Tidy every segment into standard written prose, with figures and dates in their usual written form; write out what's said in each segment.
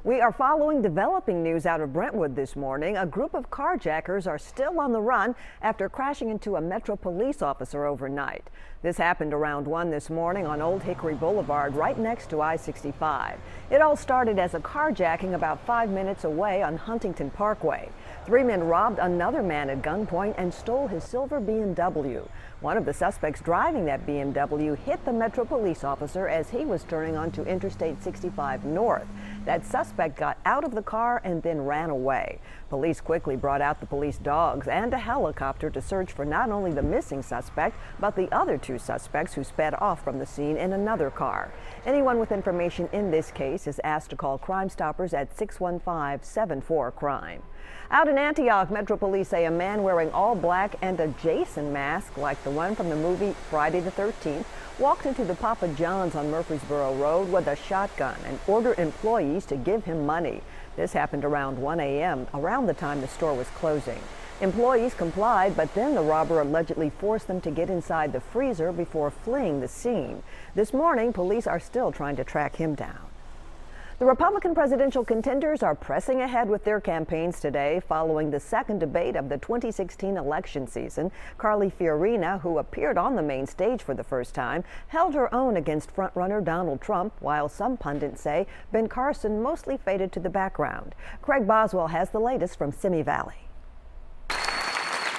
We are following developing news out of Brentwood this morning. A group of carjackers are still on the run after crashing into a Metro police officer overnight. This happened around 1 this morning on Old Hickory Boulevard, right next to I-65. It all started as a carjacking about 5 minutes away on Huntington Parkway. 3 men robbed another man at gunpoint and stole his silver BMW. One of the suspects driving that BMW hit the Metro police officer as he was turning onto Interstate 65 North. That suspect got out of the car and then ran away. Police quickly brought out the police dogs and a helicopter to search for not only the missing suspect, but the other 2 suspects who sped off from the scene in another car. Anyone with information in this case is asked to call Crime Stoppers at 615-74-CRIME. Out in Antioch, Metro Police say a man wearing all black and a Jason mask, like the one from the movie Friday the 13th, walked into the Papa John's on Murfreesboro Road with a shotgun and ordered employees to give him money. This happened around 1 a.m., around the time the store was closing. Employees complied, but then the robber allegedly forced them to get inside the freezer before fleeing the scene. This morning, police are still trying to track him down. The Republican presidential contenders are pressing ahead with their campaigns today following the second debate of the 2016 election season. Carly Fiorina, who appeared on the main stage for the first time, held her own against frontrunner Donald Trump, while some pundits say Ben Carson mostly faded to the background. Craig Boswell has the latest from Simi Valley.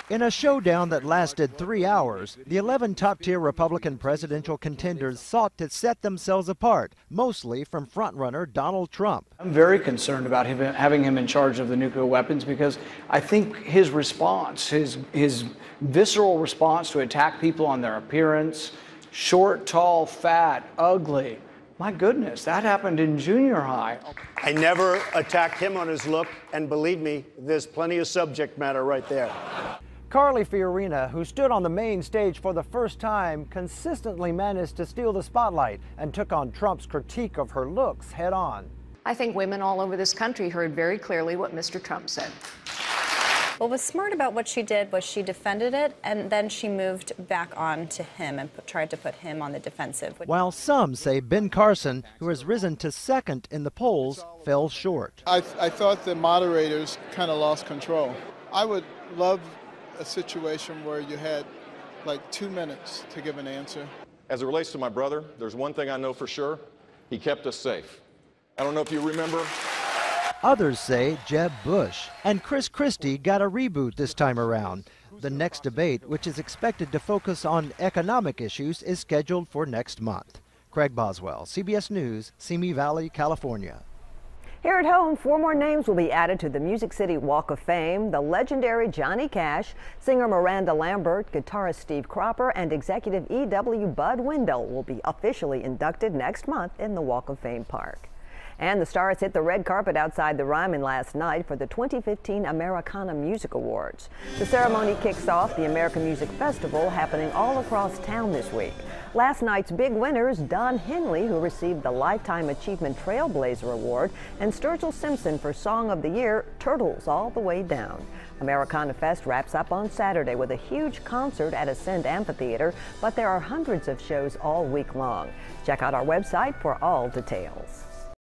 In a showdown that lasted 3 hours, the 11 top-tier Republican presidential contenders sought to set themselves apart, mostly from frontrunner Donald Trump. I'm very concerned about having him in charge of the nuclear weapons because I think his response, his visceral response to attack people on their appearance, short, tall, fat, ugly. My goodness, that happened in junior high. I never attacked him on his look, and believe me, there's plenty of subject matter right there. Carly Fiorina, who stood on the main stage for the first time, consistently managed to steal the spotlight and took on Trump's critique of her looks head on. I think women all over this country heard very clearly what Mr. Trump said. What was smart about what she did was she defended it, and then she moved back on to him and tried to put him on the defensive. While some say Ben Carson, who has risen to second in the polls, fell short. I thought the moderators kind of lost control. I would love a situation where you had like 2 minutes to give an answer. As it relates to my brother, there's one thing I know for sure. He kept us safe. I don't know if you remember. Others say Jeb Bush. And Chris Christie got a reboot this time around. The next debate, which is expected to focus on economic issues, is scheduled for next month. Craig Boswell, CBS News, Simi Valley, California. Here at home, 4 more names will be added to the Music City Walk of Fame. The legendary Johnny Cash, singer Miranda Lambert, guitarist Steve Cropper, and executive E.W. Bud Wendell will be officially inducted next month in the Walk of Fame Park. And the stars hit the red carpet outside the Ryman last night for the 2015 Americana Music Awards. The ceremony kicks off the American Music Festival happening all across town this week. Last night's big winners, Don Henley, who received the Lifetime Achievement Trailblazer Award, and Sturgill Simpson for Song of the Year, Turtles All the Way Down. Americana Fest wraps up on Saturday with a huge concert at Ascend Amphitheater, but there are hundreds of shows all week long. Check out our website for all details.